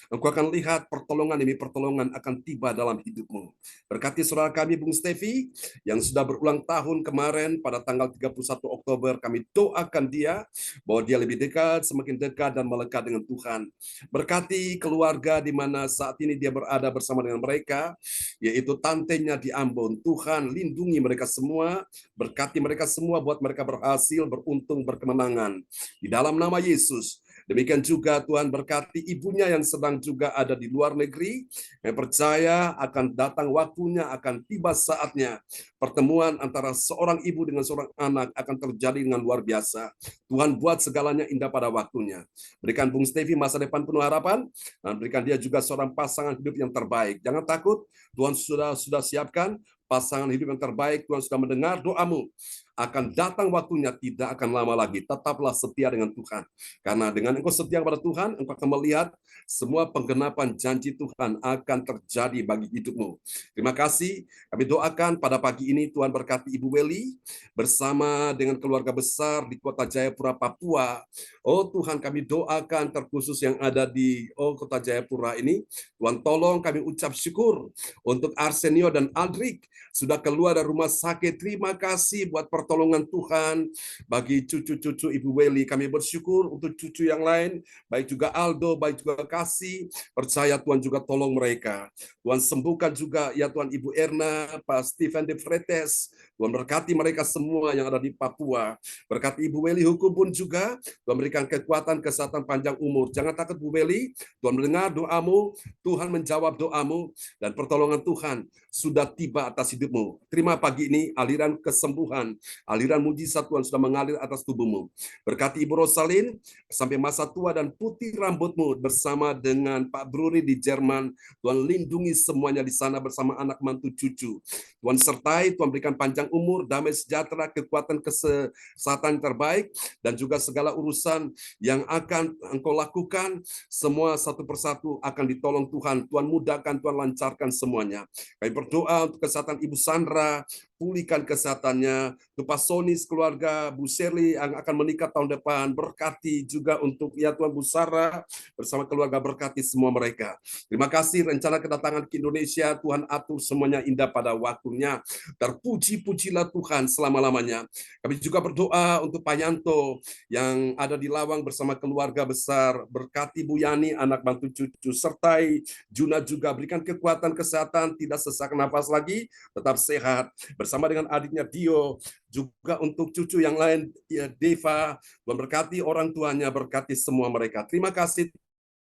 Engkau akan lihat pertolongan demi pertolongan akan tiba dalam hidupmu. Berkati saudara kami Bung Stevi yang sudah berulang tahun kemarin pada tanggal 31 Oktober. Kami doakan dia bahwa dia lebih dekat, semakin dekat dan melekat dengan Tuhan. Berkati keluarga di mana saat ini dia berada bersama dengan mereka, yaitu tantenya di Ambon. Tuhan lindungi mereka semua, berkati mereka semua, buat mereka berhasil, beruntung, berkemenangan. Di dalam nama Yesus. Demikian juga Tuhan berkati ibunya yang sedang juga ada di luar negeri, yang percaya akan datang waktunya, akan tiba saatnya. Pertemuan antara seorang ibu dengan seorang anak akan terjadi dengan luar biasa. Tuhan buat segalanya indah pada waktunya. Berikan Bung Stevi masa depan penuh harapan, dan berikan dia juga seorang pasangan hidup yang terbaik. Jangan takut, Tuhan sudah siapkan pasangan hidup yang terbaik. Tuhan sudah mendengar doamu. Akan datang waktunya, tidak akan lama lagi. Tetaplah setia dengan Tuhan. Karena dengan engkau setia kepada Tuhan, engkau akan melihat semua penggenapan janji Tuhan akan terjadi bagi hidupmu. Terima kasih. Kami doakan pada pagi ini Tuhan berkati Ibu Weli bersama dengan keluarga besar di Kota Jayapura, Papua. Oh Tuhan, kami doakan terkhusus yang ada di Kota Jayapura ini. Tuhan tolong, kami ucap syukur untuk Arsenio dan Aldrik sudah keluar dari rumah sakit. Terima kasih buat pertolongan Tuhan bagi cucu-cucu Ibu Weli. Kami bersyukur untuk cucu yang lain, baik juga Aldo, baik juga Kasih. Percaya Tuhan juga tolong mereka. Tuhan sembuhkan juga ya Tuhan Ibu Erna, Pak Stephen de Fretes. Tuhan berkati mereka semua yang ada di Papua. Berkati Ibu Weli Hukum pun juga. Tuhan berikan kekuatan, kesehatan, panjang umur. Jangan takut Bu Weli. Tuhan mendengar doamu. Tuhan menjawab doamu. Dan pertolongan Tuhan sudah tiba atas hidupmu. Terima pagi ini aliran kesembuhan, aliran mujizat Tuhan sudah mengalir atas tubuhmu. Berkati Ibu Rosalin sampai masa tua dan putih rambutmu bersama dengan Pak Bruri di Jerman. Tuhan lindungi semuanya di sana bersama anak mantu cucu. Tuhan sertai, Tuhan berikan panjang umur, damai sejahtera, kekuatan, kesehatan terbaik, dan juga segala urusan yang akan engkau lakukan, semua satu persatu akan ditolong Tuhan. Tuhan mudahkan, Tuhan lancarkan semuanya. Kami berdoa untuk kesehatan Ibu Sandra, pulihkan kesehatannya. Untuk Pak Sonis, keluarga Bu Sherly yang akan menikah tahun depan, berkati juga untuk ya Tuhan Bu Sarah bersama keluarga, berkati semua mereka. Terima kasih rencana kedatangan ke Indonesia, Tuhan atur semuanya indah pada waktunya. Terpuji-pujilah Tuhan selama-lamanya. Kami juga berdoa untuk Pak Yanto yang ada di Lawang bersama keluarga besar, berkati Bu Yani, anak bantu cucu, sertai Juna juga, berikan kekuatan, kesehatan, tidak sesak nafas lagi, tetap sehat. Bersama dengan adiknya Dio, juga untuk cucu yang lain, ya Deva, memberkati orang tuanya, berkati semua mereka. Terima kasih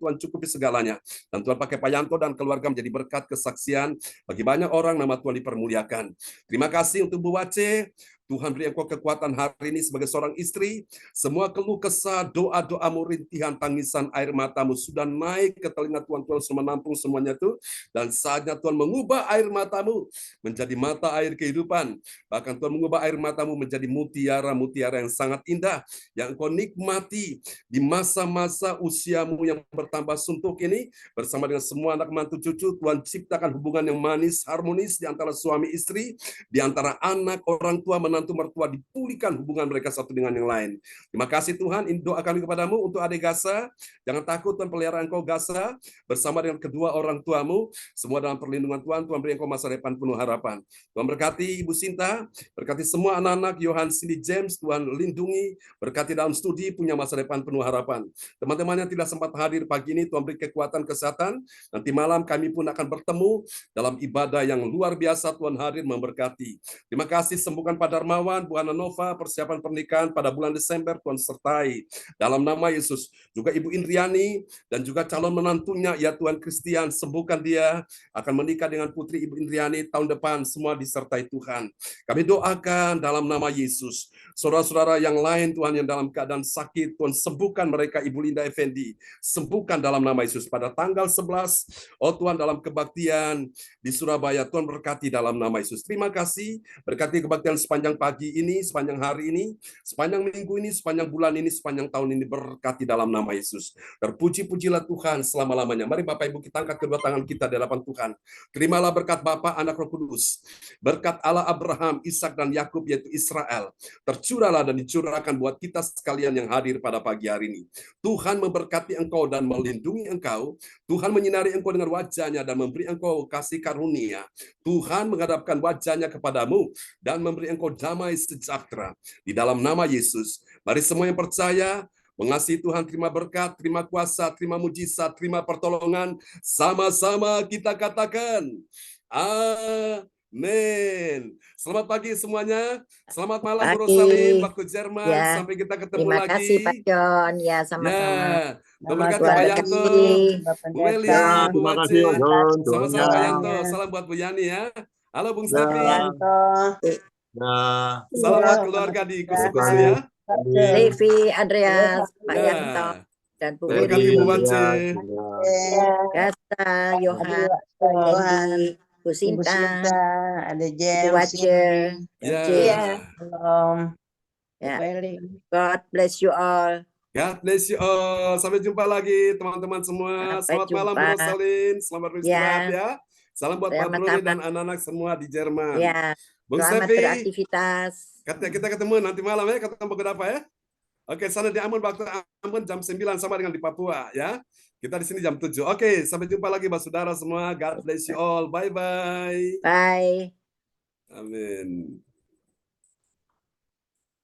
Tuhan cukupi segalanya. Dan Tuhan pakai Pak Yanto dan keluarga menjadi berkat kesaksian bagi banyak orang, nama Tuhan dipermuliakan. Terima kasih untuk Bu Wace. Tuhan beri engkau kekuatan hari ini sebagai seorang istri. Semua keluh kesah, doa-doamu, rintihan, tangisan, air matamu sudah naik ke telinga Tuhan. Tuhan sudah menampung semuanya itu. Dan saatnya Tuhan mengubah air matamu menjadi mata air kehidupan. Bahkan Tuhan mengubah air matamu menjadi mutiara-mutiara yang sangat indah. Yang engkau nikmati di masa-masa usiamu yang bertambah suntuk ini. Bersama dengan semua anak mantu cucu, Tuhan ciptakan hubungan yang manis, harmonis di antara suami istri, di antara anak, orang tua, menantu mertua, dipulihkan hubungan mereka satu dengan yang lain. Terima kasih Tuhan. Ini doa kami kepadamu untuk adik Gasa. Jangan takut, Tuhan pelihara engkau Gasa bersama dengan kedua orang tuamu. Semua dalam perlindungan Tuhan. Tuhan beri engkau masa depan penuh harapan. Tuhan berkati Ibu Sinta, berkati semua anak-anak Yohan Cindy James. Tuhan lindungi, berkati dalam studi, punya masa depan penuh harapan. Teman-teman yang tidak sempat hadir pagi ini, Tuhan beri kekuatan kesehatan. Nanti malam kami pun akan bertemu dalam ibadah yang luar biasa. Tuhan hadir memberkati. Terima kasih, sembuhkan Pak Darmawan, Bu Ana Nova, persiapan pernikahan pada bulan Desember, Tuhan sertai. Dalam nama Yesus. Juga Ibu Indriani, dan juga calon menantunya, ya Tuhan Kristian, sembuhkan dia, akan menikah dengan putri Ibu Indriani tahun depan, semua disertai Tuhan. Kami doakan dalam nama Yesus. Saudara-saudara yang lain, Tuhan, yang dalam keadaan sakit, Tuhan sembuhkan mereka. Ibu Linda Effendi, sembuhkan dalam nama Yesus. Pada tanggal 11, oh Tuhan, dalam kebaktian di Surabaya, Tuhan berkati dalam nama Yesus. Terima kasih, berkati kebaktian sepanjang pagi ini, sepanjang hari ini, sepanjang minggu ini, sepanjang bulan ini, sepanjang tahun ini, berkati dalam nama Yesus. Terpuji-pujilah Tuhan selama-lamanya. Mari Bapak Ibu kita angkat kedua tangan kita di hadapan Tuhan. Terimalah berkat Bapa, Anak, Roh Kudus. Berkat Allah Abraham, Ishak dan Yakub, yaitu Israel. Tercurahlah dan dicurahkan buat kita sekalian yang hadir pada pagi hari ini. Tuhan memberkati engkau dan melindungi engkau. Tuhan menyinari engkau dengan wajahnya dan memberi engkau kasih karunia. Tuhan menghadapkan wajahnya kepadamu dan memberi engkau damai sejahtera. Di dalam nama Yesus, mari semua yang percaya, mengasihi Tuhan, terima berkat, terima kuasa, terima mujizat, terima pertolongan. Sama-sama kita katakan, amin. Selamat pagi semuanya. Selamat malam Bu Rosalin, waktu Jerman. Ya. Sampai kita ketemu Terima lagi. kasih Pak John. Ya, sama-sama. Ya. Selamat Berkati Pak Tuhan Yanto, berkati. Bu Eli, Ya, Bu terima kasih Wace. Pak John. Sama-sama Pak Doanya. Yanto. Salam buat Bu Yani ya. Halo Bung Ya. Stevi. Ya. Salam buat keluarga di Kusu-Kusu ya. Levi, Andreas, Pak Ya. Yanto, dan Bu Berkati Wiri, Bu Wace. Gasta, Yohan, Tuhan, Bu Sinta, ada Bu James, Wace. Ya. Belum. Ya. Welly. God bless you all. God bless you all. Sampai jumpa lagi teman-teman semua. Sampai Selamat malam Bu jumpa. Rosalin. Selamat beristirahat Ya. ya. Salam buat Pak Selamat Bruli malam. dan anak-anak semua di Jerman. Ya, Bung selamat Stevi, beraktivitas. kita ketemu nanti malam ya. Ketemu kenapa ya? Oke, sana di Ambon, waktu Ambon jam 9 sama dengan di Papua ya. Kita di sini jam 7. Oke, sampai jumpa lagi Mbak Saudara semua. God bless you all. Bye-bye. Bye. Amin.